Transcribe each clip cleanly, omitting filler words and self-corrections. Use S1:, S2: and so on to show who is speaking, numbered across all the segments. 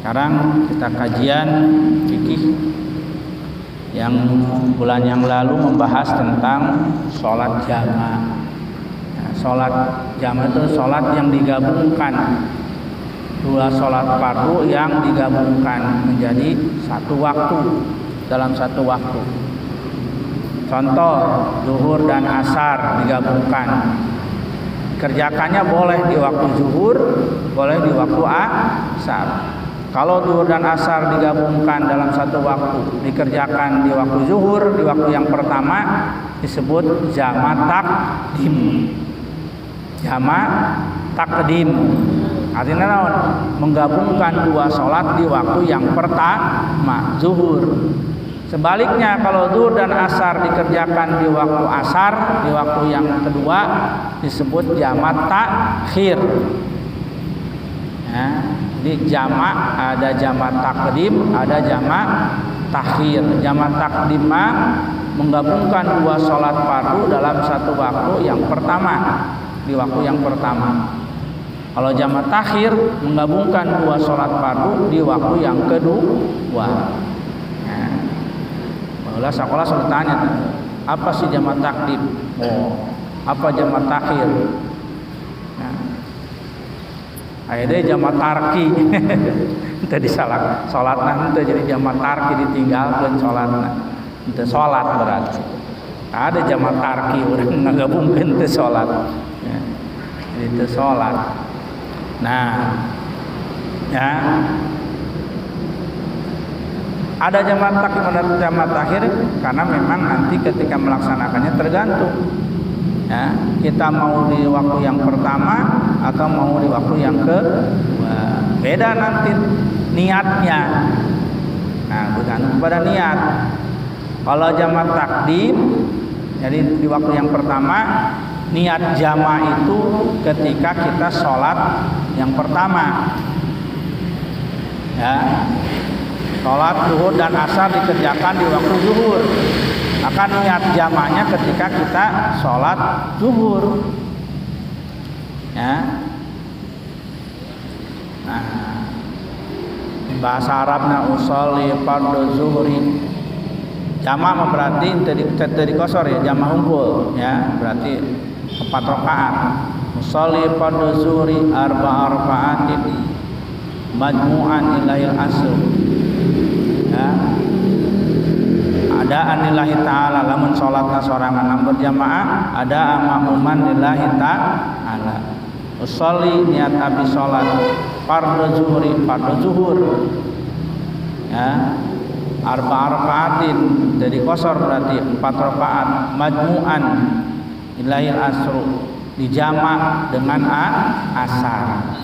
S1: Sekarang kita kajian fikih yang bulan yang lalu membahas tentang sholat jamaah. Nah, sholat jamaah itu sholat yang digabungkan, dua sholat fardu yang digabungkan menjadi satu waktu, dalam satu waktu. Contoh, zuhur dan asar digabungkan. Kerjakannya boleh di waktu zuhur, boleh di waktu asar. Kalau zuhur dan asar digabungkan dalam satu waktu, dikerjakan di waktu zuhur, di waktu yang pertama, disebut jama' takdim. Jama' takdim. Artinya naon? Menggabungkan dua sholat di waktu yang pertama, zuhur. Sebaliknya kalau zuhur dan asar dikerjakan di waktu asar, di waktu yang kedua disebut jama' takhir. Ya, jadi jama' ada jama' takdim, ada jama' takhir. Jama' takdim menggabungkan dua sholat fardu dalam satu waktu yang pertama, di waktu yang pertama. Kalau jama' takhir menggabungkan dua sholat fardu di waktu yang kedua. Nah, sekolah sudah tanya, apa sih jama' takdim? Oh, apa jama' takhir? Nah, akhirnya jama' tarki. Tadi salah sholatna itu jadi jama' tarki, ditinggalkan sholatna. Itu sholat berarti. Ada jama' tarki orang ngagabungkeun teu sholat. Ya, jadi itu sholat. Nah, ya, ada jama' takhir karena memang nanti ketika melaksanakannya tergantung. Ya, kita mau di waktu yang pertama atau mau di waktu yang kedua, beda nanti niatnya. Nah, bergantung pada niat. Kalau jama' takdim, jadi di waktu yang pertama, niat jama' itu ketika kita sholat yang pertama. Ya, sholat zuhur dan asar dikerjakan di waktu zuhur. Maka niat jama'nya ketika kita sholat zuhur. Ya. Nah, bahasa Arabna usolli fardhu zuhri. Jama' berarti tadi kosor ya, jama' unggul ya, berarti 4 rakaat. Usolli fardhu zuhri arba'a raka'atin majmu'an ilahil asr. Ya. Ada anillahi ta'ala, lamun sholatna sorangan lamun berjamaah, ada makmuman lillahi ta'ala. Usolli niat abi sholat fardhu zuhri, fardhu zuhur. Ya. Arba'a raka'atin, jadi kosor berarti 4 rakaat, majmu'an ilahil asru, dijamak dengan asar.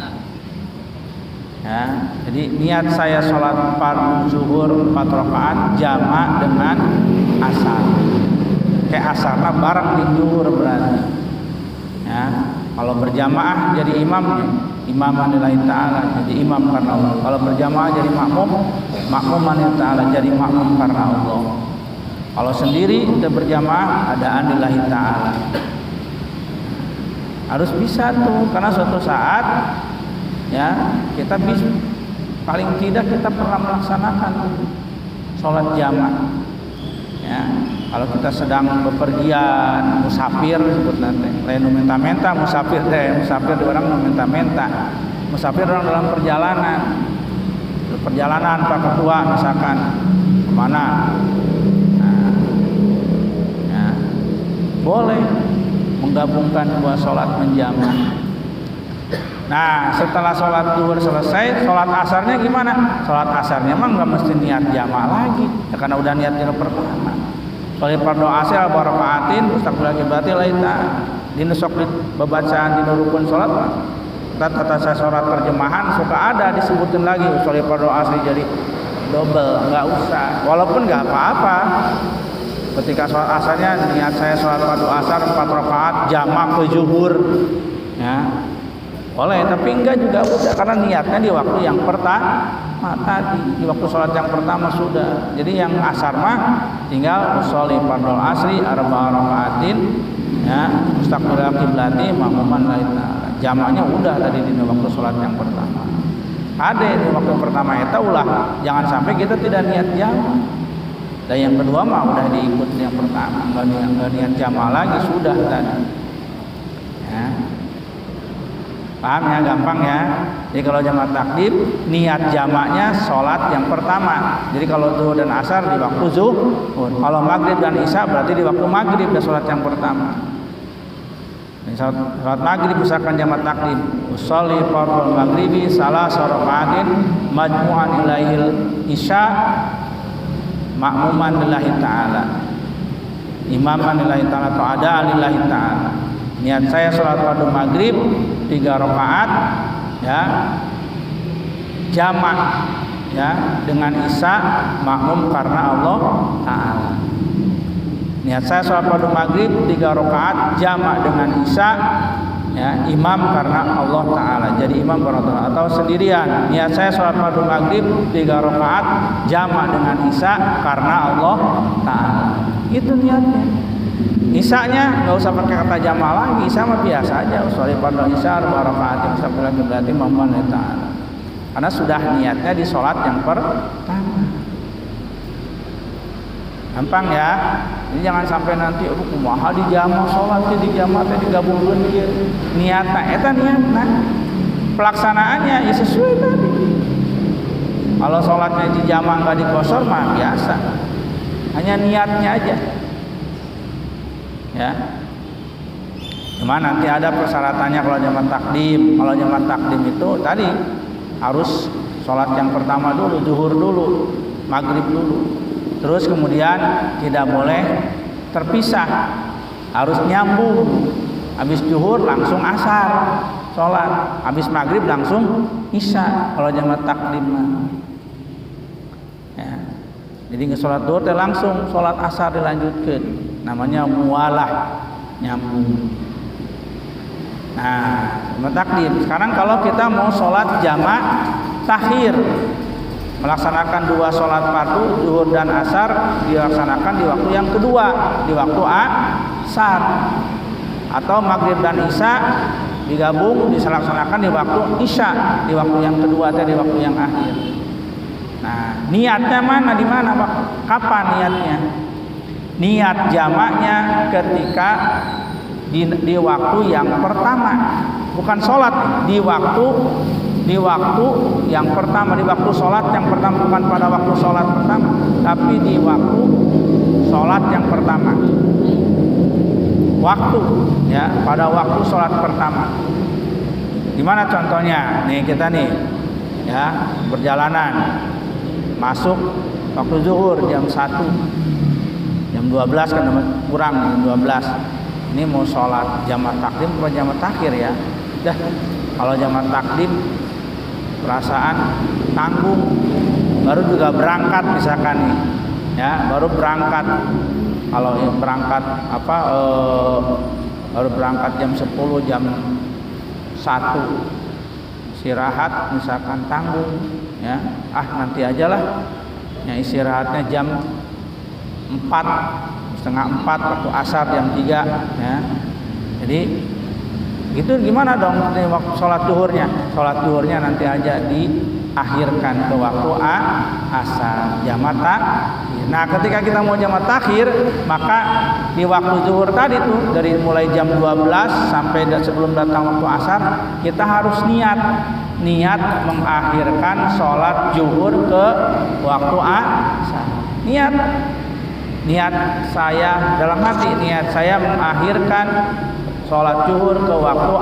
S1: Ya, jadi niat saya sholat fardhu zuhur 4 rakaat jamak dengan asar. Kayak asarna bareng di zuhur berarti. Ya, kalau berjamaah jadi imamnya, imaman lillahi ta'ala, jadi imam karena Allah. Kalau berjamaah jadi makmum, makmuman lillahi ta'ala, jadi makmum karena Allah. Kalau sendiri kita berjamaah adaan lillahi ta'ala. Harus bisa tuh, karena suatu saat ya kita bisa, paling tidak kita pernah melaksanakan sholat jamaah. Ya, kalau kita sedang bepergian, musafir sebut nanti, lain menta-menta musafir di orang menta-menta. Musafir orang dalam perjalanan Pak Ketua misalkan kemana, nah, ya, boleh menggabungkan dua sholat menjamaah. Nah, setelah sholat zuhur selesai, sholat asarnya gimana? Sholat asarnya emang nggak mesti niat jamaah lagi, ya, karena udah niat yang pertama. Sholat fardhu asar barakaatin, mustaqbil kiblati laita. Dinusok di bacaan di rukun sholat. Tata saya sholat terjemahan suka ada disebutin lagi sholat fardhu asar jadi double, nggak usah. Walaupun nggak apa-apa. Ketika sholat asarnya niat saya sholat fardhu asar 4 rakaat jamak ke zuhur, ya. Boleh, tapi enggak juga udah, karena niatnya di waktu yang pertama tadi, di waktu sholat yang pertama sudah. Jadi yang asar mah tinggal sholli fardhu asri arba'a rakaatin, ya, mustaqbil kiblati makmuman lain. Jamaknya udah tadi di waktu sholat yang pertama. ada di waktu pertama eta ulah jangan sampai kita tidak niat jamak. Dan yang kedua mah udah diikut yang pertama, enggak niat jamak lagi sudah tadi. Ya. Paham ya, gampang ya. Jadi kalau jamak takdim niat jamaknya sholat yang pertama. Jadi kalau zuhur dan asar di waktu zuhur. Kalau maghrib dan isya berarti di waktu maghrib dan sholat yang pertama. Salat maghrib misalkan jamak takdim usolli fardhu maghribi salah rakaatin majmu'an ilaihil isya ma'muman lillahi ta'ala imaman lillahi ta'ala atau ada lillahi ta'ala. Niat saya salat fardhu maghrib 3 rakaat ya jamak ya dengan isya makmum karena Allah Ta'ala. Niat saya sholat fardhu maghrib 3 rakaat jamak dengan isya ya imam karena Allah Ta'ala, jadi imam karena Allah atau sendirian. Niat saya sholat fardhu maghrib 3 rakaat jamak dengan isya karena Allah Ta'ala. Itu niatnya. Isyanya nggak usah pakai kata jamak lagi, isya mah biasa aja. Sholat fardhu isya 2 rakaat sampai lagi berarti imam Ta'ala. Karena sudah niatnya di sholat yang pertama. Gampang ya. Jadi jangan sampai nanti kumaha di jamaah sholat di jamaah teh digabungkeun ieu. Niatna eta niatna. Pelaksanaannya ya sesuai tadi. Kalau sholatnya di jamaah enggak dikosor mah biasa. Hanya niatnya aja. Ya. Cuma nanti ada persyaratannya kalau jamak takdim. Kalau jamak takdim itu tadi harus sholat yang pertama dulu, zuhur dulu, maghrib dulu. Terus kemudian tidak boleh terpisah, harus nyambung. Habis zuhur langsung asar sholat, habis maghrib langsung isya. Kalau jamak takdim ya. Jadi sholat zuhur langsung sholat asar dilanjutkan, namanya mualah, nyambung. Nah, jamak takdim. Sekarang kalau kita mau sholat jamak takhir, melaksanakan 2 sholat fardu zuhur dan asar dilaksanakan di waktu yang kedua, di waktu asar, atau maghrib dan isya digabung dilaksanakan di waktu isya, di waktu yang kedua atau di waktu yang akhir. Nah, niatnya mana, di mana, Pak? Kapan niatnya? Niat jamaknya ketika di waktu yang pertama, bukan sholat, di waktu yang pertama, di waktu sholat yang pertama, bukan pada waktu sholat pertama, tapi di waktu sholat yang pertama. Waktu ya, pada waktu sholat pertama. Gimana contohnya? Nih kita nih ya perjalanan masuk waktu zuhur jam 1, jam 12 kan kurang jam 12. Ini mau sholat jamak takdim atau jamak takhir ya? Dah, kalau jamak takdim perasaan tanggung, baru juga berangkat misalkan nih ya, baru berangkat. Kalau yang berangkat baru berangkat jam 10, jam 1 istirahat misalkan tanggung ya, nanti aja lah ya, istirahatnya jam 3:30 waktu asar jam 3 ya. Jadi itu gimana dong waktu sholat zuhurnya? Sholat zuhurnya nanti aja diakhirkan ke waktu asar, jamak takhir. Nah, ketika kita mau jamak takhir, maka di waktu zuhur tadi tuh dari mulai jam 12 sampai sebelum datang waktu asar, kita harus niat mengakhirkan sholat zuhur ke waktu asar. Niat saya dalam hati, niat saya mengakhirkan sholat zuhur ke waktu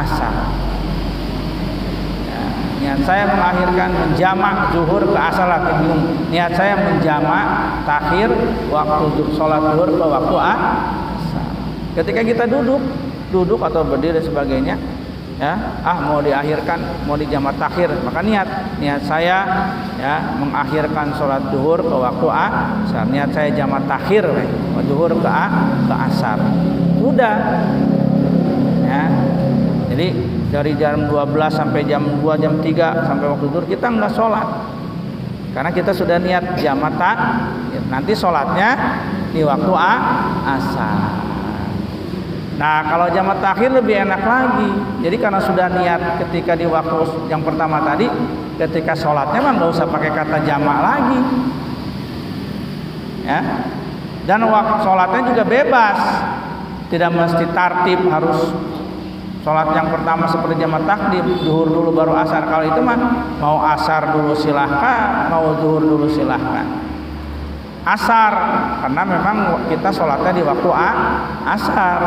S1: asar. Ya, niat saya mengakhirkan menjamak zuhur ke asar lagi bingung. Niat saya menjamak takhir waktu sholat zuhur ke waktu asar. Ketika kita duduk atau berdiri dan sebagainya, ya, mau diakhirkan, mau dijamak takhir, maka niat saya ya mengakhirkan sholat zuhur ke waktu asar. Niat saya jamak takhir zuhur ke asar. Udah ya. Jadi dari jam 12 sampai jam 2, jam 3 sampai waktu zuhur kita enggak sholat, karena kita sudah niat jamak takhir. Nanti sholatnya di waktu asar. Nah, kalau jamak takhir lebih enak lagi. Jadi karena sudah niat ketika di waktu yang pertama tadi, ketika sholatnya mah nggak usah pakai kata jamak lagi, ya. Dan waktu sholatnya juga bebas, tidak mesti tartib harus sholat yang pertama seperti jamak takdim, zuhur dulu baru asar. Kalau itu mah mau asar dulu silahkan, mau zuhur dulu silahkan. Asar karena memang kita sholatnya di waktu asar,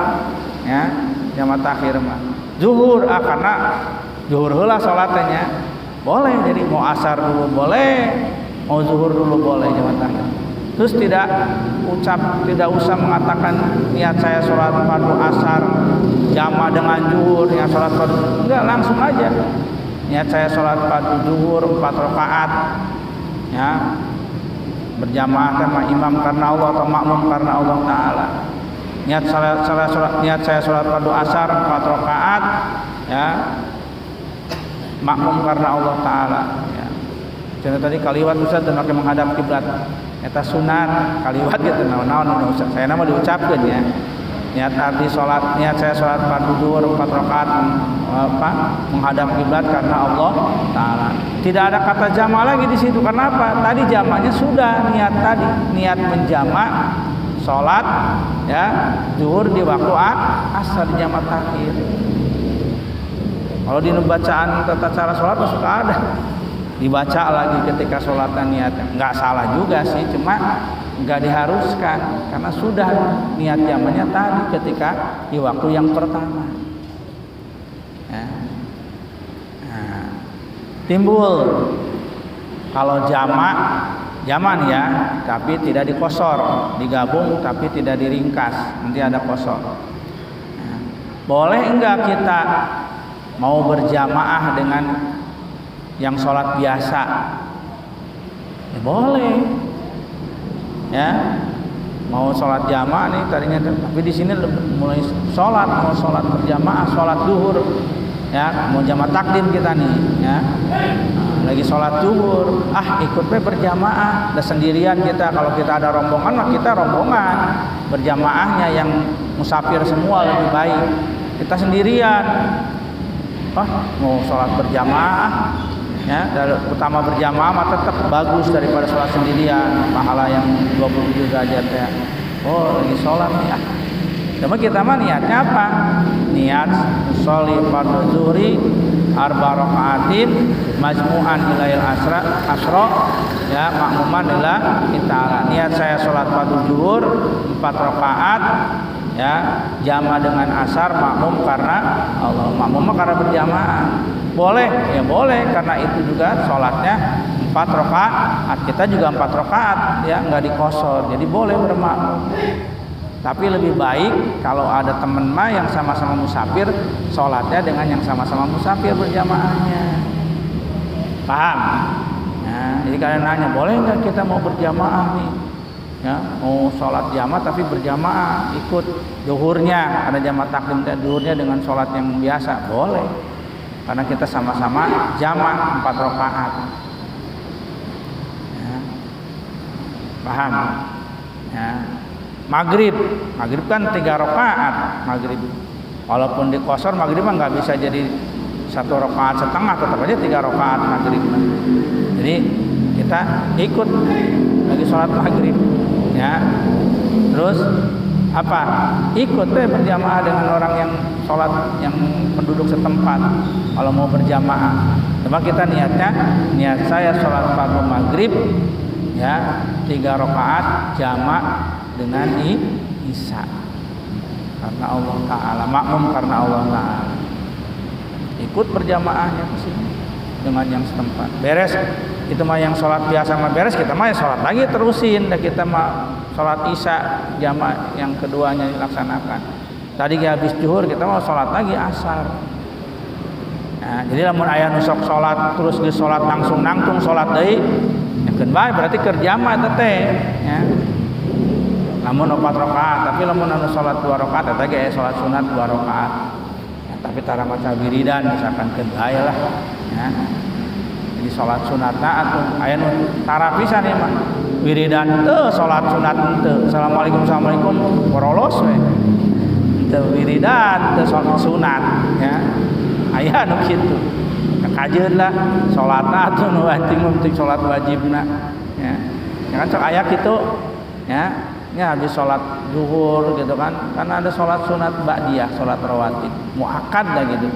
S1: ya, jamak takhir mah. Zuhur karena zuhur heula sholatnya boleh, jadi mau asar dulu boleh, mau zuhur dulu boleh jamak takhir. Terus tidak usah mengatakan niat saya sholat fardu asar jama dengan zuhur, niat sholat fardu, enggak, langsung aja niat saya sholat fardu zuhur 4 rakaat, ya, berjamaah sama imam karena Allah atau makmum karena Allah Ta'ala. Niat saya sholat fardu asar 4 rakaat, ya, makmum karena Allah Ta'ala, ya. Contoh tadi kaliwat Ustaz dan pakai menghadap kiblat, eta sunat kaliwat gitu, naon Ustaz saya nama diucapkan, ya. Niat saya sholat fardu zuhur 4 rakaat menghadap kiblat karena Allah Ta'ala. Tidak ada kata jamak lagi di situ. Kenapa? Tadi jamaknya sudah niat menjamak sholat, ya, zuhur di waktu asar jamak takhir. Kalau di bacaan tata cara sholat suka ada dibaca lagi ketika sholatnya niatnya, nggak salah juga sih, cuma nggak diharuskan karena sudah niat jamaknya tadi ketika di waktu yang pertama, ya. Nah, timbul kalau jaman ya, tapi tidak dikosor, digabung tapi tidak diringkas, nanti ada kosor. Nah, boleh enggak kita mau berjamaah dengan yang sholat biasa? Ya, boleh, ya. Mau sholat jamaah nih tadinya, tapi di sini mulai mau sholat berjamaah, sholat zuhur, ya, mau jamaah takdim kita nih, ya. Lagi sholat zuhur, ikut berjamaah, udah sendirian kita. Kalau kita ada rombongan mah kita rombongan, berjamaahnya yang musafir semua lebih baik. Kita sendirian, mau sholat berjamaah, ya, utama berjamaah mah tetap bagus daripada sholat sendirian, pahala yang 27 derajat, ya. Lagi sholat nih, cuma kita mah niatnya apa? Niat sholli fardhu zuhri 4 rakaatin majmu'an ilail asra, ya, makmuman lillah ta'ala. Niat saya sholat fardhu zuhur 4 rakaat, ya, jamaah dengan asar, makmum karena Allah, makmum karena berjamaah. Boleh, ya boleh, karena itu juga sholatnya 4 rakaat, kita juga 4 rakaat, ya, nggak dikosor, jadi boleh bermakmum. Tapi lebih baik kalau ada teman yang sama-sama musafir, sholatnya dengan yang sama-sama musafir berjamaahnya. Paham? Nah, jadi kalian nanya, boleh nggak kita mau berjamaah nih? Ya, mau sholat jamaah tapi berjamaah, ikut zuhurnya, ada jamaah takdim zuhurnya dengan sholat yang biasa, boleh. Karena kita sama-sama jamaah 4 rakaat. Ya. Paham? Ya. Maghrib kan 3 rakaat maghrib. Walaupun dikosor maghrib mah nggak bisa jadi 1 rakaat setengah, tetap aja 3 rakaat maghrib. Jadi kita ikut lagi sholat maghrib, ya. Terus apa? Ikut berjamaah dengan orang yang sholat, yang penduduk setempat. Kalau mau berjamaah, cuma kita niat saya sholat fardu maghrib, ya, 3 rakaat jamak dengan isya karena Allah Ta'ala, makmum karena Allah Ta'ala. Ikut berjamaahnya ke sini dengan yang setempat. Beres itu mah yang sholat biasa mah beres, kita mah ya sholat lagi terusin, dan kita mah sholat isya jamaah yang keduanya dilaksanakan. Tadi habis zuhur kita mau sholat lagi asar. Nah, jadi lamun aya nu sok sholat terus geus sholat langsung nangtung sholat deui, yakeun bae berarti keur jamaah eta teh, ya. Lamun 4 rakaat, tapi lamun anu sholat 2 rakaat eta ge sholat sunat 2 rakaat. Ya, tapi tara maca wiridan misalkan keun bae lah, ya. Jadi sholat sunatna atuh aya nu tara pisan ieu mah. Wiridan teu sholat sunat teu. Assalamualaikum borolos we. Teu wiridan teu sholat sunat, ya. Aya nu kitu. ajeun lah salatna atuh nu penting penting salat wajibna ya. Ya kan sok aya kitu ya. Ya habis salat zuhur gitu kan. Karena ada salat sunat ba'diyah, salat rawatib muakkad lah gitu.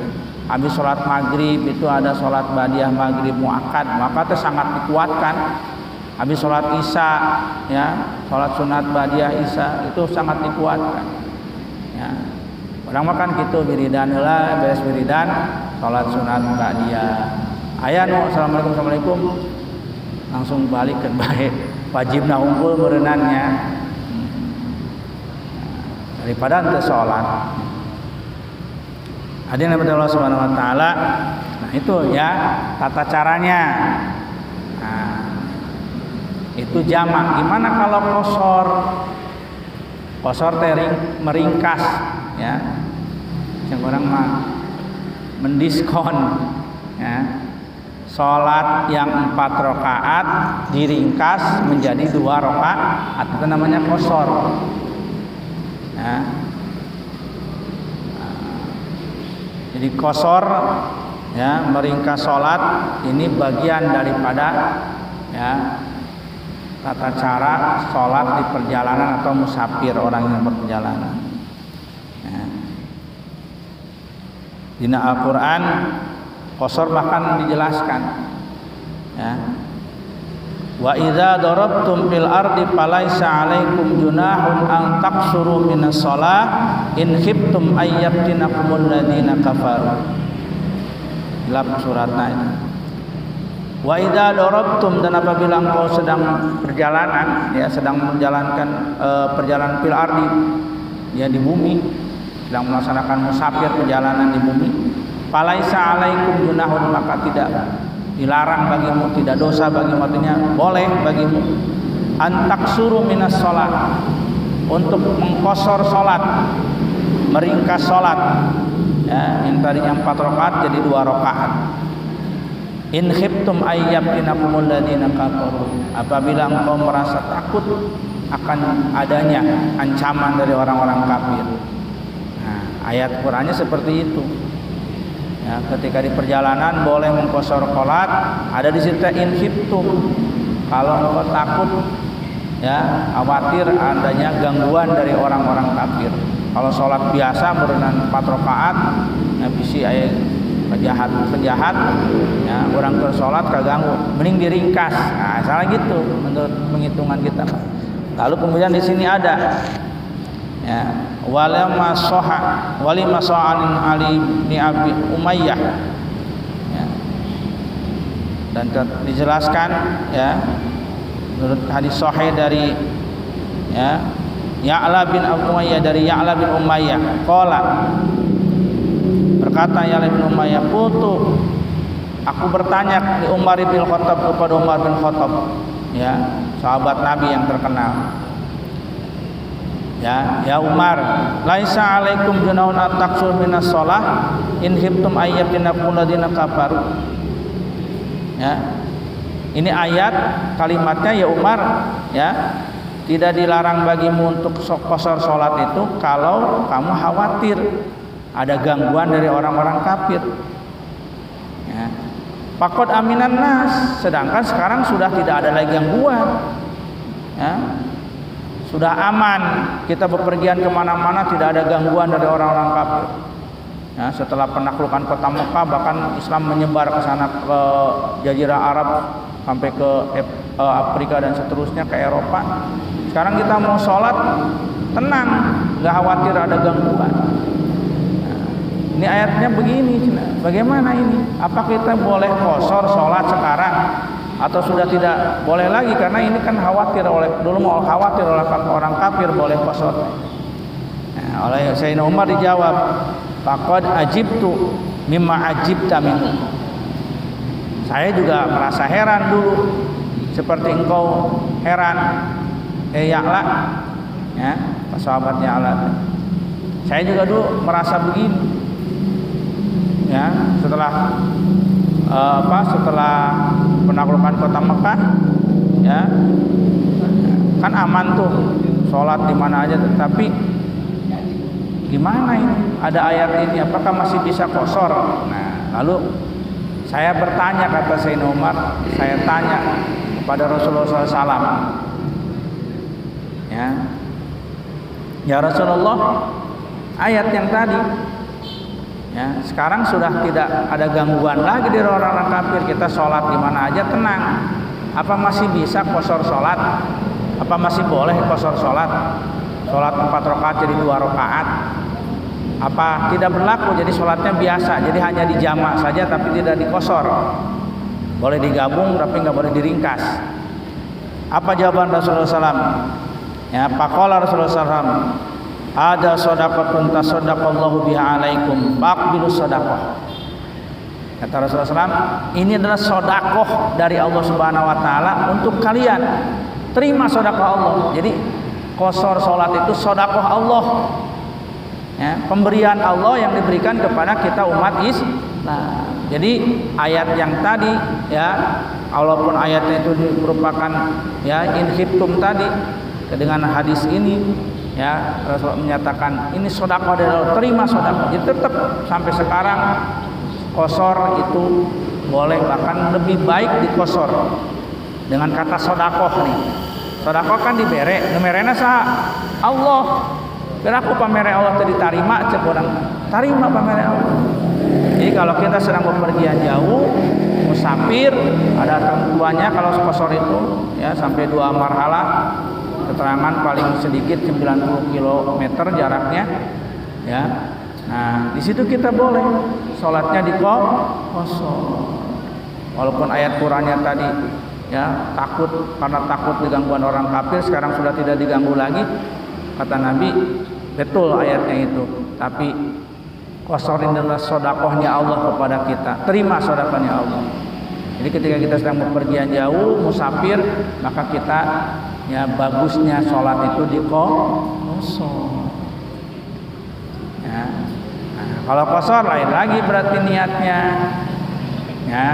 S1: Habis salat maghrib itu ada salat ba'diyah maghrib muakkad, maka itu sangat dikuatkan. Habis salat isya ya, salat sunat ba'diyah isya itu sangat dikuatkan. Ya. Orang makan gitu wiridan heula beres wiridan salat sunat ba'diyah. Aya nu assalamualaikum langsung balik ke bae. Wajibna unggul meureunannya. Daripada ente sholat. Hadirin yang Allah Subhanahu Wa Taala. Nah itu ya tata caranya. Nah, itu jamak. Gimana kalau qosor? Qosor teh meringkas, ya. Yang orang mah mendiskon, ya. Sholat yang 4 rakaat diringkas menjadi 2 rakaat. Itu namanya qosor. Ya. Jadi qosor ya meringkas sholat ini bagian daripada ya tata cara sholat di perjalanan atau musafir orang yang berperjalanan. Ya. Dina Al-Quran qosor bahkan dijelaskan. Ya. Wa idza darabtum fil ardi falaisa 'alaikum junahun an taqsuru minas shalah in khiftum ayyabtinakumul ladzina kafaru. Dalam suratna ini. Wa idza darabtum, dan apabila engkau sedang perjalanan ya sedang menjalankan perjalanan fil ardi ya di bumi, sedang melaksanakan musafir perjalanan di bumi, falaisa 'alaikum junahun, maka tidak dilarang bagimu, tidak dosa bagimu, artinya boleh bagimu antaksuru minas sholat, untuk mengkosor sholat, meringkas sholat ya, yang tadinya 4 rakaat jadi 2 rakaat. In khiftum ayyabtinakumul ladzina kafaru, apabila engkau merasa takut akan adanya ancaman dari orang-orang kafir. Nah, ayat Qur'annya seperti itu. Ya, ketika di perjalanan boleh mengkosor sholat, ada di situ in khiftum, kalau engkau takut ya khawatir adanya gangguan dari orang-orang kafir. Kalau sholat biasa berenang 4 rakaat ya bisi aya penjahat ya orang keur sholat kaganggu, mending diringkas. Nah, salah gitu menurut penghitungan kita. Lalu kemudian di sini ada ya walima so'alin Ali bin Abi Umayyah ya. Dan dijelaskan ya menurut hadis sahih dari ya Ya'la bin Abu Umayyah, dari Ya'la bin Umayyah qala, berkata Ya'la bin Umayyah, qultu, aku bertanya di Umar bin Khattab, kepada Umar bin Khattab ya sahabat Nabi yang terkenal. Ya Umar, laisa alaikum junahun at-taqsur minas shalah in khiftum ayyabtinakum ladzina kafaru. Ya. Ini ayat kalimatnya ya Umar ya, tidak dilarang bagimu untuk qosor salat itu kalau kamu khawatir ada gangguan dari orang-orang kafir. Ya. Faqad aminan nas, sedangkan sekarang sudah tidak ada lagi gangguan. Ya. Sudah aman, kita bepergian kemana-mana tidak ada gangguan dari orang-orang kafir. Ya, setelah penaklukan kota Mekah, bahkan Islam menyebar ke sana, ke Jazirah Arab sampai ke Afrika dan seterusnya, ke Eropa. Sekarang kita mau sholat tenang, nggak khawatir ada gangguan. Nah, ini ayatnya begini, bagaimana ini? Apa kita boleh qosor sholat sekarang? Atau sudah tidak boleh lagi, karena ini kan khawatir oleh, dulu mau khawatir oleh orang kafir boleh qosor. Nah, oleh Sayyidina Umar dijawab, faqad ajibtu mimma ajibta minhu. Saya juga merasa heran dulu seperti engkau heran Ya'la ya, sahabatnya Ya'la. Saya juga dulu merasa begini ya, setelah setelah penaklukan kota Mekah ya kan aman tuh sholat di mana aja, tetapi gimana ini ada ayat ini, apakah masih bisa qosor? Nah lalu Saya bertanya, kata Sayyidina Umar, saya tanya kepada Rasulullah SAW, ya Rasulullah, ayat yang tadi, ya sekarang sudah tidak ada gangguan lagi dari orang-orang kafir, kita sholat di mana aja tenang. Apa masih bisa qashar sholat? Apa masih boleh qashar sholat? Sholat 4 rakaat jadi 2 rakaat? Apa tidak berlaku, jadi sholatnya biasa, jadi hanya dijamak saja tapi tidak diqashar? Boleh digabung tapi nggak boleh diringkas. Apa jawaban Rasulullah SAW? Ya, faqala Rasulullah SAW, ada shadaqatun tasaddaqallahu biha alaikum faqbilu shadaqah. Kata Rasulullah SAW, ini adalah sedekah dari Allah Subhanahu wa taala untuk kalian. Terima sedekah Allah. Jadi qashar salat itu sedekah Allah. Ya, pemberian Allah yang diberikan kepada kita umat Islam. Jadi ayat yang tadi, ya, walaupun ayatnya itu merupakan ya in khiftum tadi, dengan hadis ini ya Rasul menyatakan ini sedekah dari Allah, terima sedekah. Jadi tetap sampai sekarang qashar itu boleh, bahkan lebih baik diqashar dengan kata sedekah nih. Sedekah kan dibere, numerena saha? Allah. Beraku pamere Allah tadi tarima, cek orang tarima pamere Allah. Jadi kalau kita sedang bepergian jauh, musafir, ada ketentuannya kalau qashar itu ya sampai 2 marhalah, keterangan paling sedikit 90 km jaraknya, ya. Nah, di situ kita boleh sholatnya di qashar. Walaupun ayat Qur'annya tadi ya karena takut digangguan orang kafir, sekarang sudah tidak diganggu lagi. Kata Nabi, betul ayatnya itu, tapi qashar adalah sedekahnya Allah kepada kita. Terima sedekahnya Allah. Jadi ketika kita sedang bepergian jauh, musafir, maka kita ya bagusnya sholat itu di qashar. Ya. Nah, kalau qashar lain lagi berarti niatnya. Ya.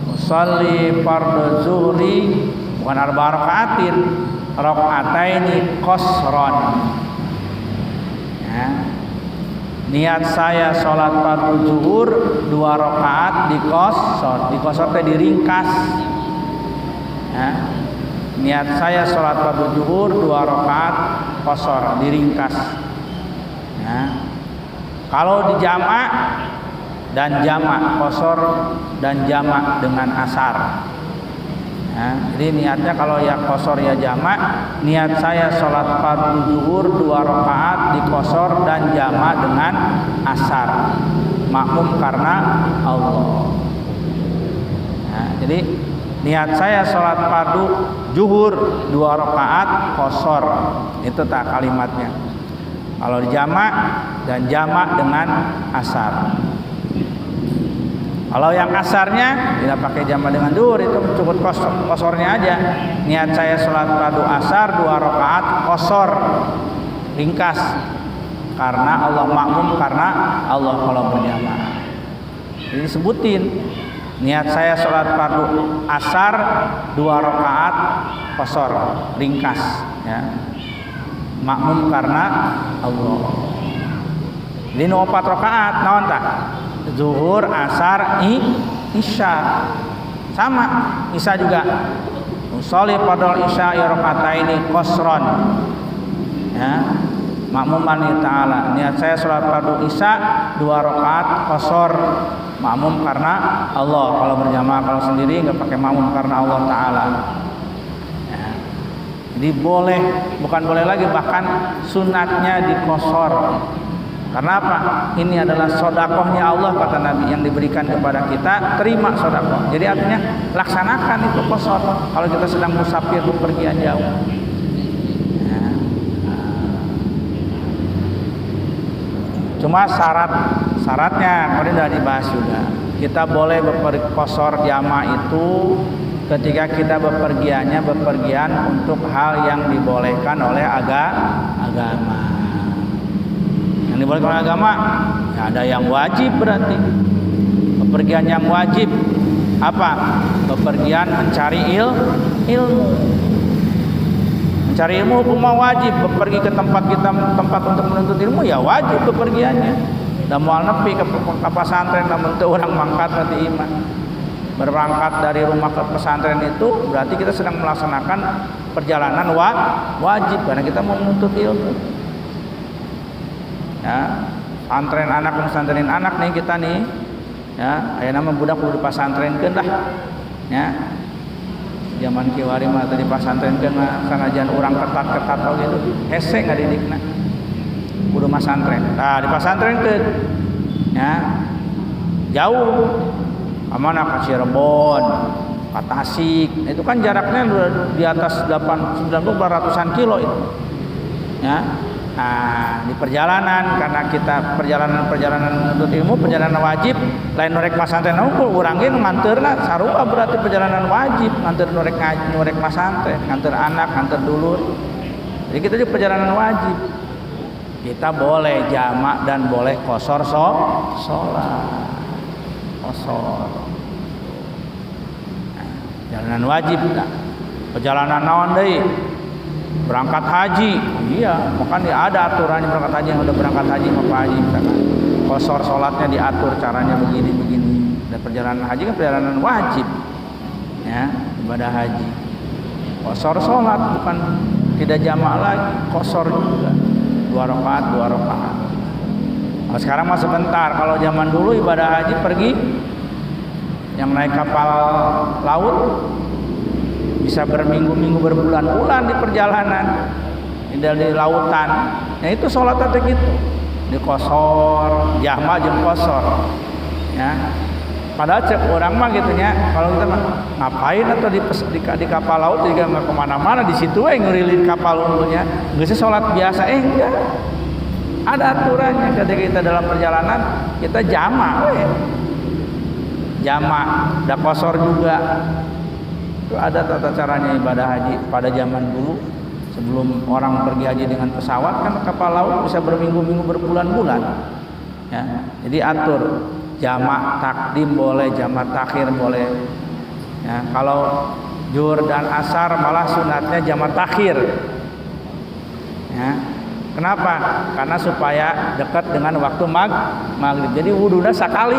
S1: Musalli fardhu zuhri bukan 4 rakaatin, rakaataini qashran. Ya. Niat saya sholat fardhu zuhur 2 rakaat di qashar teh diringkas. Ya. Niat saya sholat fardhu zuhur 2 rakaat qashar diringkas. Ya. Kalau dijamak dan jamak, qashar dan jamak dengan asar. Ya, jadi niatnya kalau ya qashar ya jamak, niat saya sholat fardhu zuhur 2 rakaat di qashar dan jamak dengan asar, makmum karena Allah. Ya, jadi niat saya sholat fardhu zuhur 2 rakaat qashar, itu tak kalimatnya. Kalau dijamak dan jamak dengan asar. Kalau yang asarnya tidak pakai jamak dengan zuhur, itu cukup qasharnya aja. Niat saya sholat fardhu asar 2 rakaat qashar ringkas karena Allah, makmum karena Allah kalau berjamaah. Jadi sebutin niat saya sholat fardhu asar 2 rakaat qashar ringkas, ya. Makmum karena Allah. Jadi 4 rakaat naon tah? Zuhur, asar, isya. Sama, isya juga. Sholli fardhu isya raka'ataini qashran. Ya. Makmuman ta'ala. Niat saya salat fardhu isya 2 rakaat qashar. Makmum karena Allah. Kalau berjamaah, kalau sendiri enggak pakai makmum karena Allah taala. Ya. Jadi boleh, bukan boleh lagi, bahkan sunatnya diqashar. Karena apa? Ini adalah sedekahnya Allah, kata Nabi, yang diberikan kepada kita. Terima sedekah. Jadi artinya laksanakan itu qashar kalau kita sedang musafir bepergian jauh. Ya. Cuma syaratnya kemarin sudah dibahas juga. Kita boleh qashar jamaah itu ketika kita bepergian untuk hal yang dibolehkan oleh agama. Yang dibolehkan oleh agama, ya ada yang wajib berarti. Bepergian yang wajib apa? Bepergian mencari ilmu. Mencari ilmu hukum wajib. Bepergi ke tempat untuk menuntut ilmu ya wajib bepergiannya. Da moal nepi ke pesantren namun teu urang mangkat berarti iman. Berangkat dari rumah ke pesantren itu berarti kita sedang melaksanakan perjalanan wajib karena kita mau menuntut ilmu. Ya, pesantren anak nih kita nih. Ya, aya nama budak kudu dipasantrenkeun dah. Ya. Zaman kiwari mah tadi pasantrenkeun mah sanajan urang ketat-ketat oge gitu. Hese ngadidikna. Kudu masantren. Tah dipasantrenkeun. Ya. Jauh. Amana ka Cirebon, ka Tasik. Itu kan jaraknya di atas 90-ratusan kilo itu. Ya. Nah, di perjalanan karena kita perjalanan menuntut ilmu, perjalanan wajib, lain norek pasantren unggul, urang ge nganteurna sarua berarti perjalanan wajib, nganter norek ngaji, norek pasantren, nganter anak, nganter dulur. Jadi kita di perjalanan wajib. Kita boleh jamak dan boleh qashar salat. Qashar. Nah, perjalanan wajib dah. Perjalanan naon deui? Berangkat haji, iya, makanya ada aturannya berangkat haji yang udah berangkat haji apa haji, misalkan qashar sholatnya diatur caranya begini. Dan perjalanan haji kan perjalanan wajib, ya ibadah haji. Qashar sholat bukan tidak jamak lagi, qashar juga 2 rakaat. Nah, sekarang mah sebentar. Kalau zaman dulu ibadah haji pergi yang naik kapal laut bisa berminggu-minggu berbulan-bulan di perjalanan di lautan. Nah itu sholatnya gitu di qashar, jamak jeung qashar. Ya. Padahal cek orang mah gitunya kalau kita mah ngapain atau di kapal laut juga mah kemana-mana di situ ngurilin kapal unggulnya geus sholat biasa enggak. Ada aturannya ketika kita dalam perjalanan kita jamak jamak da qashar juga. Itu ada tata caranya ibadah haji pada zaman dulu sebelum orang pergi haji dengan pesawat kan kapal laut bisa berminggu-minggu berbulan-bulan ya. Jadi atur jamak takdim boleh, jamak takhir boleh ya. Kalau zuhur dan asar malah sunatnya jamak takhir ya. Kenapa? Karena supaya dekat dengan waktu maghrib. Jadi wudunya sekali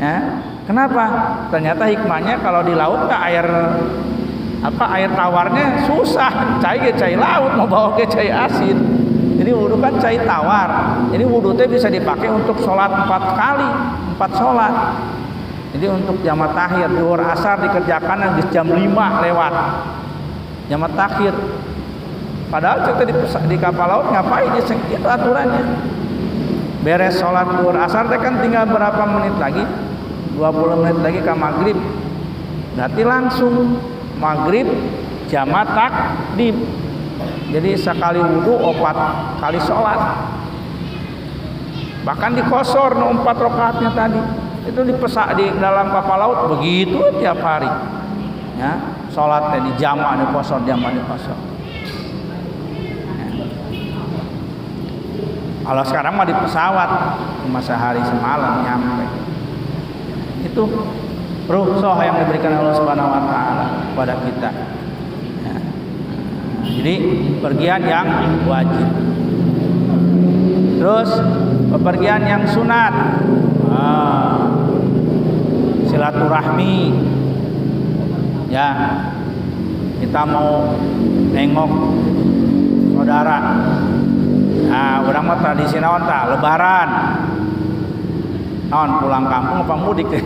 S1: ya. Kenapa? Ternyata hikmahnya kalau di laut air tawarnya susah, cai laut mau bawa ke cai asin. Jadi wudu kan cai tawar. Jadi wudu teh bisa dipakai untuk sholat 4 sholat. Jadi untuk jamak takhir, zuhur asar dikerjakan jam 5 lewat. Jamak takhir. Padahal kita di kapal laut ngapain itu aturannya. Beres sholat zuhur asar teh kan tinggal berapa menit lagi? 20 menit lagi ke maghrib. Berarti langsung maghrib jamak takdim. Jadi sekali wudu 4 kali sholat. Bahkan di qashar 4 rakaatnya tadi itu dipesak di dalam kapal laut begitu tiap hari. Ya, sholatnya di jamak di qashar, jamak di qashar. Ya. Kalau sekarang mah di pesawat cuma sehari semalam nyampe. Itu rukhsah yang diberikan Allah Subhanahu wa taala kepada kita. Ya. Jadi pergian yang wajib. Terus bepergian yang sunat. Silaturahmi. Ya. Kita mau nengok saudara. Nah, urang mah tradisi naon tah? Lebaran. Naon pulang kampung apa mudik teh?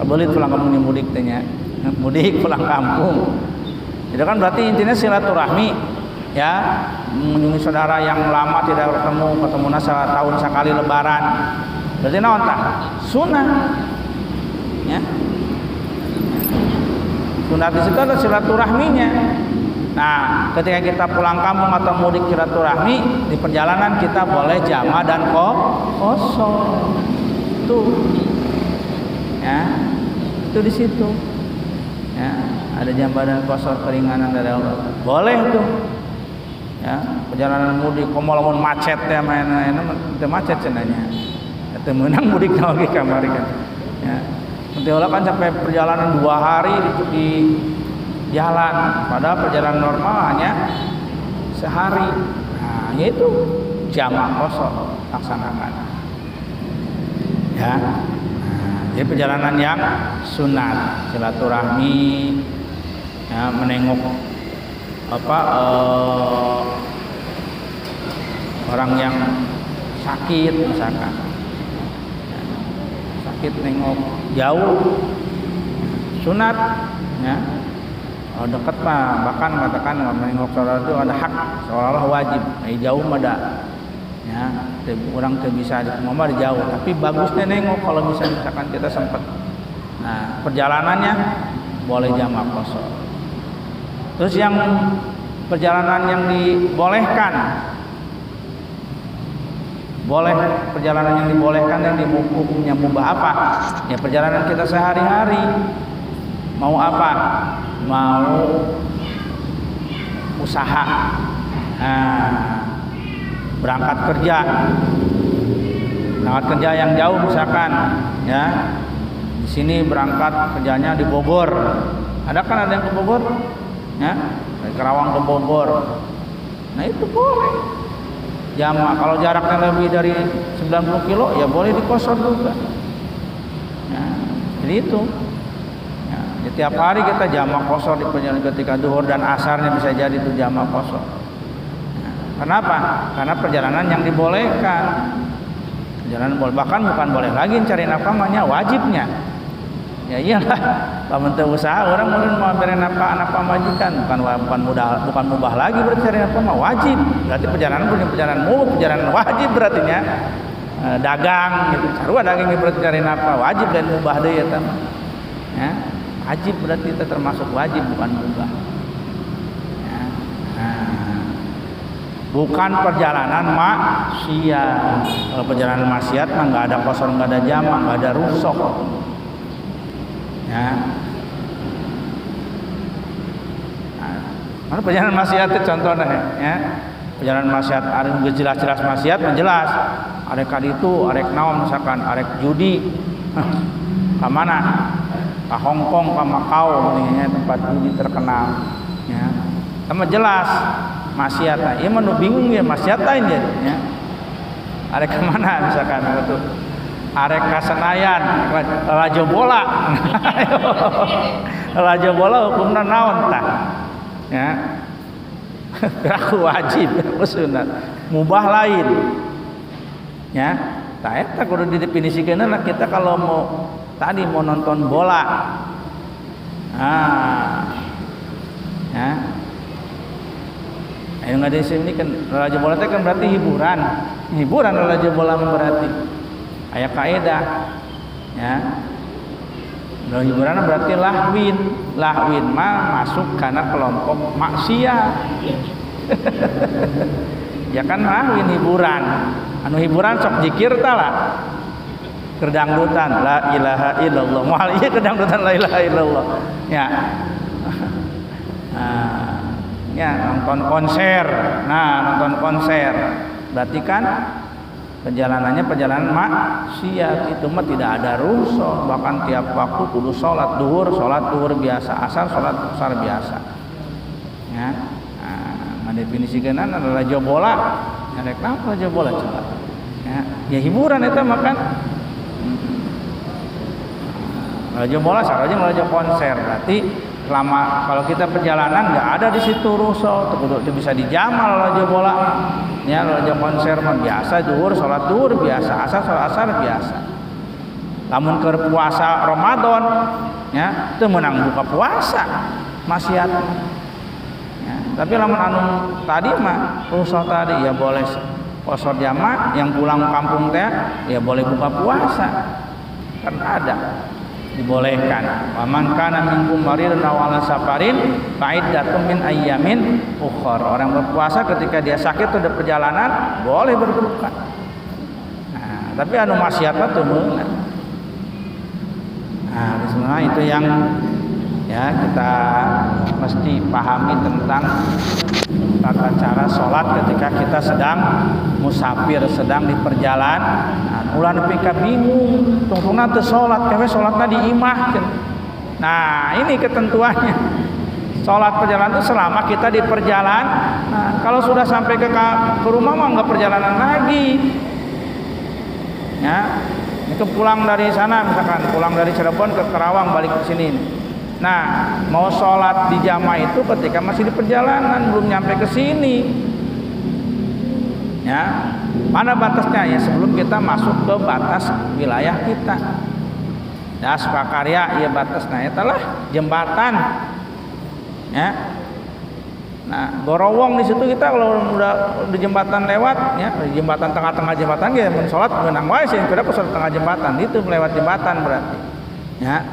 S1: Belit pulang kampung ini mudik teh nya. Mudik pulang kampung. Itu kan berarti intinya silaturahmi ya, mengunjungi saudara yang lama tidak ketemu setahun sekali lebaran. Berarti naon tah? Sunah. Ya. Sunah di situ ada silaturahminya. Nah, ketika kita pulang kampung atau mudik silaturahmi, di perjalanan kita boleh jamak dan qashar. Itu ya, itu di situ ya, ada jamak dan qashar keringanan dari Allah, boleh tuh ya. Perjalanan mudik komo lamun macet ya, main teu macet cenanya teu meunang mudik lagi kamari kan ya. Nanti ulah kan sampai perjalanan 2 hari di jalan, padahal perjalanan normal hanya sehari. Nah, yaitu jamak qashar. laksanakan. Ya. Jadi perjalanan yang sunat, silaturahmi, ya, menengok orang yang sakit misalkan, ya, sakit nengok jauh, sunat, ya. Kalau dekat mah bahkan katakan menengok saudara itu ada hak, seolah-olah wajib. Jauh mah ada, ya, orang tuh bisa di rumah jauh, tapi bagusnya nengok kalau misalkan kita sempat. Nah, perjalanannya boleh jamak qasar. Terus yang perjalanan yang dibolehkan, boleh perjalanan yang dibolehkan yang hukumnya mubah apa? Ya perjalanan kita sehari-hari. Mau apa? Mau usaha, berangkat kerja yang jauh misalkan, ya. Di sini berangkat kerjanya di Bogor. Ada kan ada yang ke Bogor? Ya, dari Karawang ke Bogor. Nah itu boleh. Jamak kalau jaraknya lebih dari 90 kilo ya boleh dikosor juga. Ya, jadi itu. Ya, setiap hari kita jamak kosor di perjalanan ketika duhur dan asarnya bisa jadi itu jamak kosor. Ya, kenapa? Karena perjalanan yang dibolehkan. Perjalanan boleh, bahkan bukan boleh lagi cari nafkah, wajibnya. Ya iyalah, lamun teu usaha orang meureun mau bere nafkah majikan, bukan mubah lagi berarti cari nafkah mah wajib. Berarti perjalanan perjalanan wajib berarti nya. Dagang gitu, sarua dagang berarti cari nafkah wajib dan mubah deui eta mah. Ya, wajib berarti itu termasuk wajib bukan mubah. Ya. Nah, bukan perjalanan maksiat. Kalau perjalanan maksiat mah enggak ada qasar, enggak ada jamak, enggak ada rusuk. Ya. Nah, mana perjalanan maksiat itu contohnya, ya. Perjalanan maksiat anu jelas-jelas maksiat menjelas. Arek ka ditu, arek naon misalkan, arek judi. Ka mana? Ka Hongkong, ka Makau, ini tempat judi terkenal. Ya. Sama jelas maksiat. Ieu mah nu bingung ya maksiat lain ya. Arek ka mana misalkan betul. Arek ka Senayan, lajo bola. Lajo bola hukumna naon tah? Ya. Aku wajib, sunat. Mubah lain. Ya. Tah eta kudu didefinisikeun kita kalau mau nonton bola. Ya. Ayo nggak di sini kan lajo bola teh kan berarti hiburan. Hiburan lajo bola berarti. Aya kaidah, ya. Hiburan berarti lahwin mah masuk karena kelompok maksiat. Ya kan lahwin hiburan. Anu hiburan sok zikir ta lah. Kedangdutan la ilaha illallah. Moal ieu kedangdutan la ilaha illallah. Ya. Ya nonton konser. Nah, nonton konser. Berarti kan perjalanannya perjalanan maksiat, itu mah tidak ada rusuk, bahkan tiap waktu kudu sholat duhur biasa, asar sholat asar biasa. Ya, mendefinisikan adalah lajo bola, ada kenapa lajo bola coba? Ya hiburan itu makan. Lajo bola saja lajo konser, berarti selama kalau kita perjalanan nggak ada di situ rusuk, itu bisa dijamal lajo bola. Ya, lajo konser mah biasa, sholat duhur biasa, asar sholat asar biasa. Lamun keur puasa Ramadan, ya, itu menang buka puasa, maksiat. Ya, tapi lamun anu tadi mah rusuk tadi ya boleh qasar jamak, yang pulang kampung teh ya boleh buka puasa. Kan ada dibolehkan. Wa man kana minkum maridan aw ala safarin fa'iddatun min ayyamin ukhra. Orang berpuasa ketika dia sakit atau ada perjalanan boleh berbuka. Nah, tapi anu maksiat mah teu meunang. Nah, sebenarnya itu yang ya kita mesti pahami tentang tata cara sholat ketika kita sedang musafir, sedang di perjalanan. Ulah nepi ka bingung, tungtungna teu salat, kewe salatna di imah. Nah, ini ketentuannya. Salat perjalanan itu selama kita di perjalanan. Nah, kalau sudah sampai ke rumah mah enggak perjalanan lagi. Ya, itu pulang dari sana misalkan, pulang dari Cirebon ke Karawang balik ke sini. Nah, mau sholat di jamaah itu ketika masih di perjalanan, belum nyampe ke sini. Ya, mana batasnya? Ya sebelum kita masuk ke batas wilayah kita. Ya, Sukakarya ya batasnya, itulah jembatan. Ya. Nah, Gorowong di situ kita kalau udah di jembatan lewat, ya di jembatan tengah-tengah jembatan ya mun salat menang wae sih, kira ke tengah jembatan itu lewat jembatan berarti. Ya.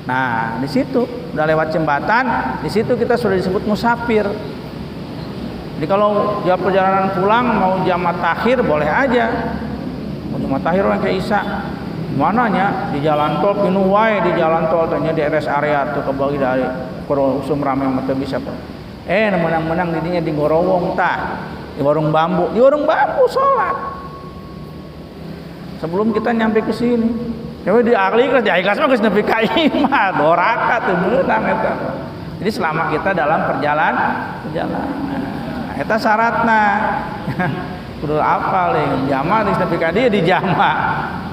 S1: Nah, di situ udah lewat jembatan, di situ kita sudah disebut musafir. Jadi kalau dia perjalanan pulang mau jamaah takhir boleh aja. Mau jamaah takhir orang ke Isya. Mananya di jalan tol pinuh wae di jalan tol tanya di rest area tuh kebagi dari kurang usum rame mah teu bisa. Menang-menang didinya di Gorowong tah, di warung bambu sholat. Sebelum kita nyampe ke sini. Tapi di ikhlas mah geus nepi ka imah, doraka teu meunang eta. Jadi selama kita dalam perjalanan, nah, eta syaratna. Kudu apal yang jamaah geus nepi ka dieu di jamaah.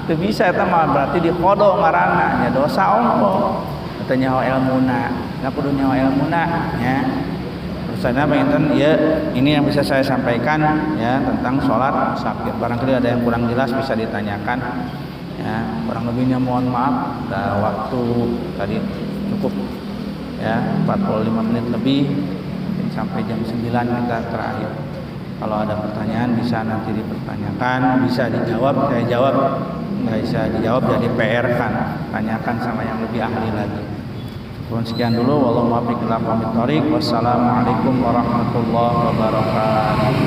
S1: Teu bisa eta mah berarti di qada ngaranna, nya dosa ongko. Eta nyaho ilmuna, kudu nyaho ilmuna ya. Saya pengen ya ini yang bisa saya sampaikan ya tentang sholat musafir. Barangkali ada yang kurang jelas bisa ditanyakan ya, kurang lebihnya mohon maaf. Waktu tadi cukup ya 45 menit lebih sampai jam 9 kita terakhir. Kalau ada pertanyaan bisa nanti dipertanyakan, bisa dijawab, saya jawab. Nggak bisa dijawab jadi PR kan, tanyakan sama yang lebih ahli lagi. Sekian dulu, wallahu muwaffiq ila aqwamit thoriq. Wassalamualaikum warahmatullahi wabarakatuh.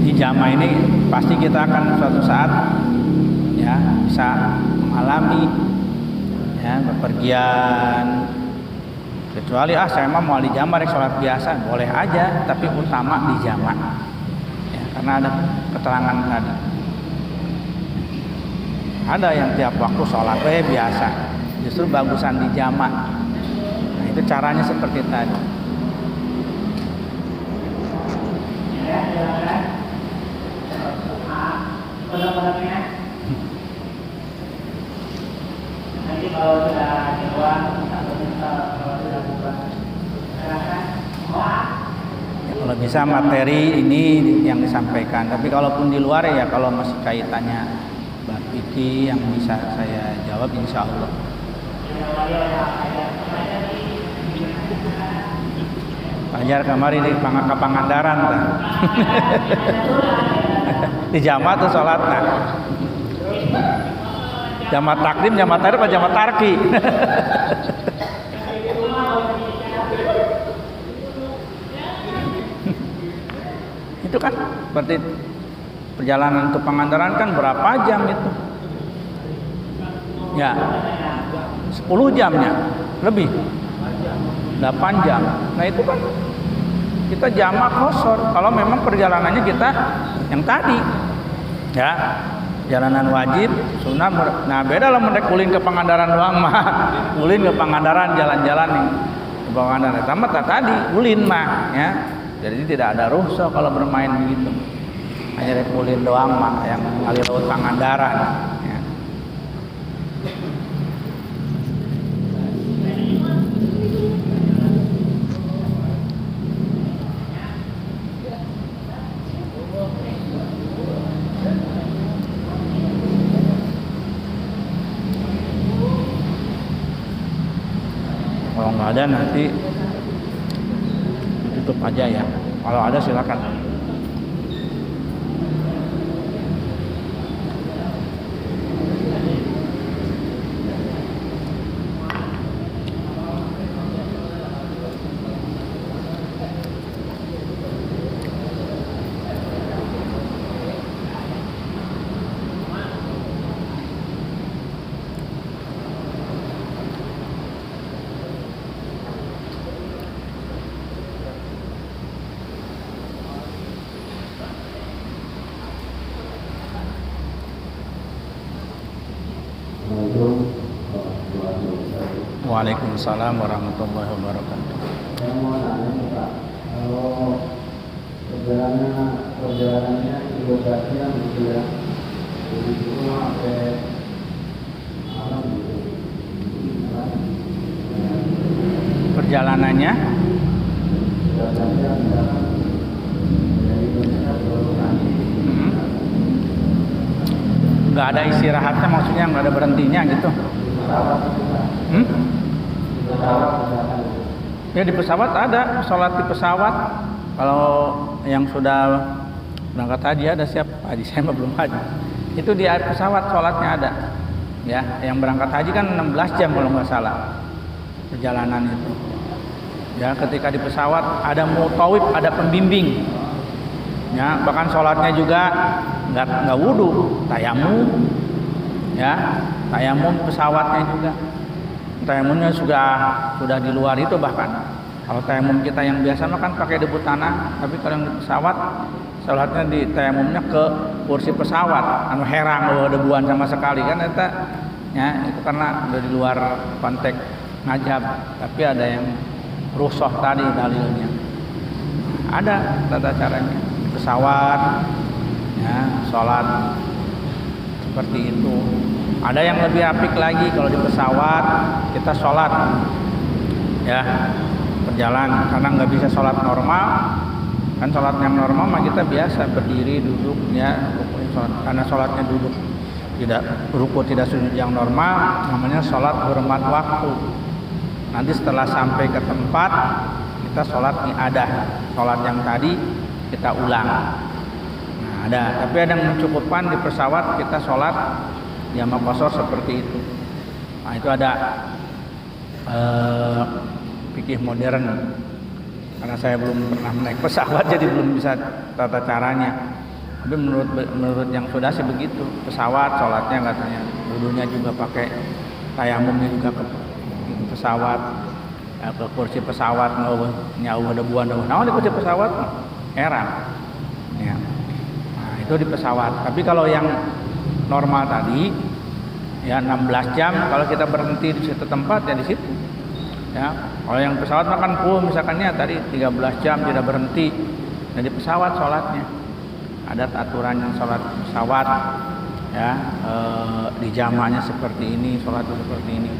S1: Di jamaah ini pasti kita akan suatu saat ya bisa mengalami ya bepergian, kecuali saya mau di jamaah sholat biasa boleh aja, tapi utama di jamaah ya, karena ada keterangan tadi ada yang tiap waktu sholat biasa, justru bagusan di jamaah. Nah, itu caranya seperti tadi.
S2: Nanti kalau sudah jawab kalau sudah buka silakan.
S1: Ya, kalau bisa materi ini yang disampaikan, tapi kalaupun di luar ya kalau masih kaitannya bab fikih yang bisa saya jawab insya Allah. Pajar kamari di Pangandaran tah. Di jamaah tuh sholatna. Jamaah takdim, jamaah takhir, apa jamaah tarki? Itu kan berarti perjalanan ke Pangandaran kan berapa jam itu? Ya, 10 jamnya lebih, 8 jam. Nah itu kan kita jamak kosor. Kalau memang perjalanannya kita yang tadi, ya. Jalanan wajib, sunnah. Nah beda lah mereka ulin ke Pangandaran doang mah. Ulin ke Pangandaran jalan-jalan nih ke Pangandaran. Tamat tadi ulin mah, ya. Jadi tidak ada rukhsah kalau bermain begitu. Hanya ulin doang mah yang kali laut Pangandaran. Ya. Kalau nggak ada nanti tutup aja ya. Kalau ada silakan. Waalaikumsalam warahmatullahi wabarakatuh.
S2: Saya mau nanya nih Pak, kalau perjalanannya 13 jam gitu ya, jadi itu sampai malam gitu.
S1: Perjalanannya nggak ada istirahatnya, maksudnya nggak ada berhentinya gitu. Ya di pesawat ada sholat di pesawat. Kalau yang sudah berangkat haji ada, siap haji, saya mah belum haji. Itu di pesawat sholatnya ada. Ya, yang berangkat haji kan 16 jam kalau nggak salah perjalanan itu. Ya, ketika di pesawat ada mutawif, ada pembimbing. Ya, bahkan sholatnya juga nggak wudhu, tayamum. Ya, tayamum pesawatnya juga. Tayamumnya sudah di luar itu bahkan. Kalau tayamum kita yang biasa mah kan pakai debu tanah, tapi kalau yang di pesawat sholatnya di tayamumnya ke kursi pesawat, anu herang bahwa debuan sama sekali kan eta. Ya, itu karena udah di luar konteks ngajab, tapi ada yang rukhsah tadi dalilnya. Ada tata caranya di pesawat, ya, sholat seperti itu. Ada yang lebih apik lagi kalau di pesawat kita sholat, ya, berjalan karena nggak bisa sholat normal. Kan sholat yang normal mah kita biasa berdiri, duduk, ya, karena sholatnya duduk, tidak ruku, tidak sujud yang normal, namanya sholat hormat waktu. Nanti setelah sampai ke tempat kita sholat ibadah, sholat yang tadi kita ulang. Nah, ada, tapi ada yang mencukupkan di pesawat kita sholat jamak qashar seperti itu. Nah, itu ada fikih modern. Karena saya belum pernah naik pesawat jadi belum bisa tata caranya. Tapi menurut yang sudah sih begitu. Pesawat sholatnya katanya, wudunya juga pakai tayamumnya juga ke pesawat, ke kursi pesawat, nyauh debuan nah di kursi pesawat heran. Ya. Nah, itu di pesawat. Tapi kalau yang normal tadi ya 16 jam, kalau kita berhenti di situ tempat ya di situ. Ya, kalau yang pesawat makan full misalkannya tadi 13 jam tidak berhenti. Nah, di pesawat sholatnya ada aturan yang sholat pesawat, ya, di jamaknya seperti ini, sholat seperti ini.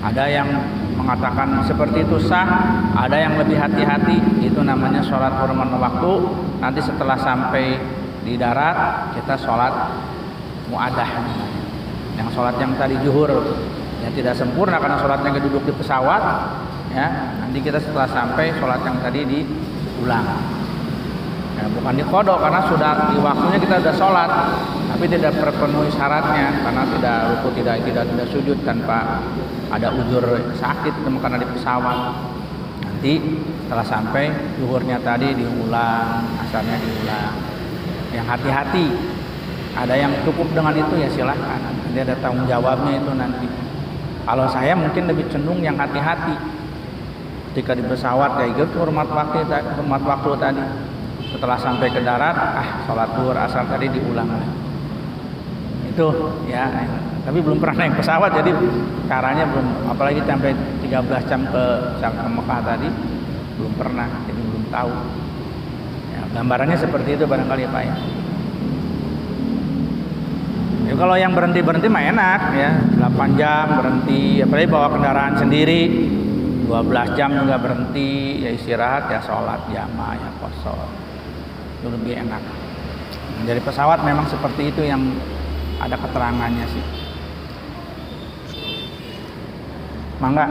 S1: Ada yang mengatakan seperti itu sah, ada yang lebih hati-hati, itu namanya sholat hormat waktu. Nanti setelah sampai di darat kita sholat mu'adah. Yang sholat yang tadi zuhur ya tidak sempurna karena sholatnya duduk di pesawat, ya, nanti kita setelah sampai sholat yang tadi diulang, ya, bukan diqodho karena sudah di waktunya kita sudah sholat tapi tidak terpenuhi syaratnya karena tidak ruku, tidak sujud tanpa ada uzur sakit karena di pesawat. Nanti setelah sampai zuhurnya tadi diulang, asarnya diulang. Yang hati-hati, ada yang cukup dengan itu ya silahkan, nanti ada tanggung jawabnya itu nanti. Kalau saya mungkin lebih cenderung yang hati-hati. Ketika di pesawat kayak gitu hormat waktu tadi. Setelah sampai ke darat, sholat zuhur asar tadi diulang. Itu ya. Tapi belum pernah naik pesawat jadi caranya belum, apalagi sampai 13 jam ke Mekah tadi belum pernah, jadi belum tahu. Ya, gambarannya seperti itu barangkali ya Pak ya. Ya, kalau yang berhenti mah enak ya, 8 jam berhenti, apalagi bawa kendaraan sendiri, 12 jam juga berhenti, ya istirahat, ya sholat jamaah, ya qashar, itu lebih enak. Dari pesawat memang seperti itu yang ada keterangannya sih. Mangga,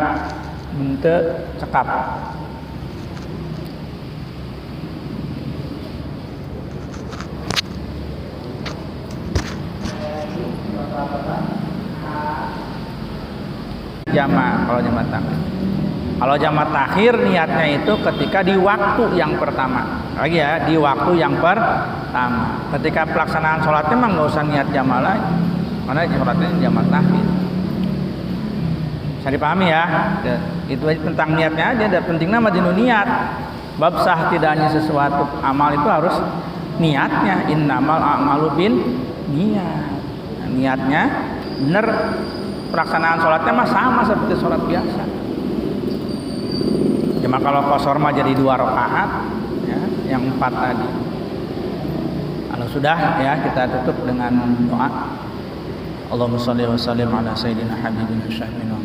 S1: mente cekap. Jamak, kalau jamak takhir. Kalau jamak takhir niatnya itu ketika di waktu yang pertama. Lagi ya, di waktu yang pertama. Ketika pelaksanaan sholatnya memang nggak usah niat jamak lagi, karena sholatnya jamak takhir. Bisa dipahami ya? Itu tentang niatnya aja. Dan pentingnya mah niat. Bab sah tidaknya sesuatu amal itu harus niatnya. Innamal a'malu bin niat. Nah, niatnya benar. pelaksanaan sholatnya mah sama seperti sholat biasa. Cuma kalau qasar mah jadi 2 rakaat ya, yang 4 tadi. Kalau sudah ya kita tutup dengan doa. Allahumma shalli wa sallim ala sayyidina habibina syafiina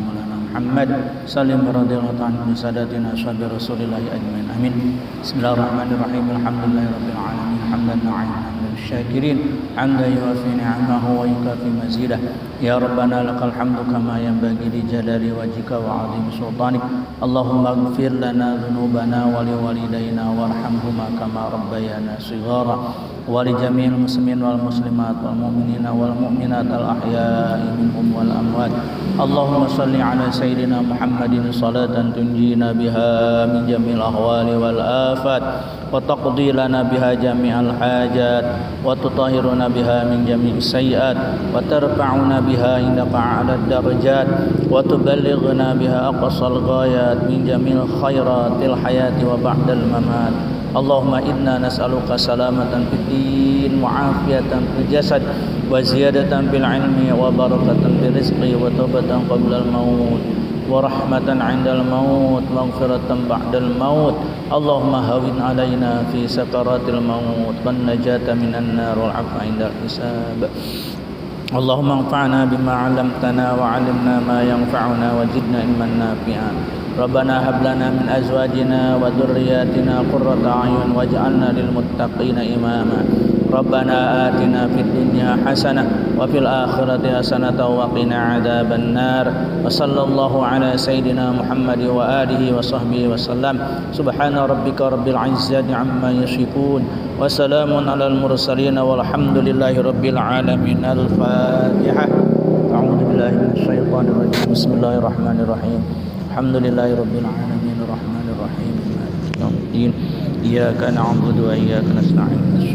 S1: Muhammad sallim radhiyallahu ta'ala min sadatina ashabi Rasulillah ajmain. Amin. Bismillahirrahmanirrahim. Alhamdulillahirabbil alamin. Hamdan na'iman syakirin hamdan yuwafi ni'amahu wa yukafi mazidah. Ya Rabbana lakal hamdu kama yanbaghi li jalali wajhika wa 'azimi sultanik. Allahumma ighfir lana dhunubana wa liwalidayna warhamhuma kama rabbayana shighara wa li jami'il muslimin wal muslimat wal mu'minina wal mu'minat al ahya'i minhum wal amwat. Allahumma shalli ala sayyidina Muhammadin salatan tunjina biha min jami'il ahwali wal afat wa taqdi lana biha jami'al hajat wa tutahhiruna biha min jami'is sayyi'at wa tarfa'una biha indaka 'alad darajat wa tuballighna biha aqsal ghayat min jami'il khairatil hayati wa ba'dal mamat. Allahumma inna nas'aluka salamatan fid din wa afiyatan fil jasad wa ziyadatan fil ilmi wa barakatan fil rizqi wa taubatan qabla al maut wa rahmatan 'indal maut wa maghfiratan ba'dal maut. Allahumma hawin 'alaina fi sakaratil maut wan najata minan nar wal 'afwa 'indal hisab. Allahumma anfa'na bima 'allamtana wa 'allimna ma yanfa'una wa zidna ilman nafi'an. Rabbana hab lana min azwajina wa dhurriyyatina qurrata a'yun waj'alna lil muttaqina imama. Rabbana atina fid dunya hasanah wa fil akhirati hasanah wa qina adzaban nar. Wa sallallahu ala sayidina Muhammad wa alihi wa sahbihi wa sallam. Subhana rabbika rabbil izzati amma yasifun wa salamun alal mursalin walhamdulillahi rabbil alamin. Al-Fatihah. A'udzu billahi minasy syaithanir rajim. Bismillahirrahmanirrahim. Alhamdulillahi rabbil alamin arrahmanir rahim maliki yaumiddin iyyaka na'budu wa iyyaka nasta'in.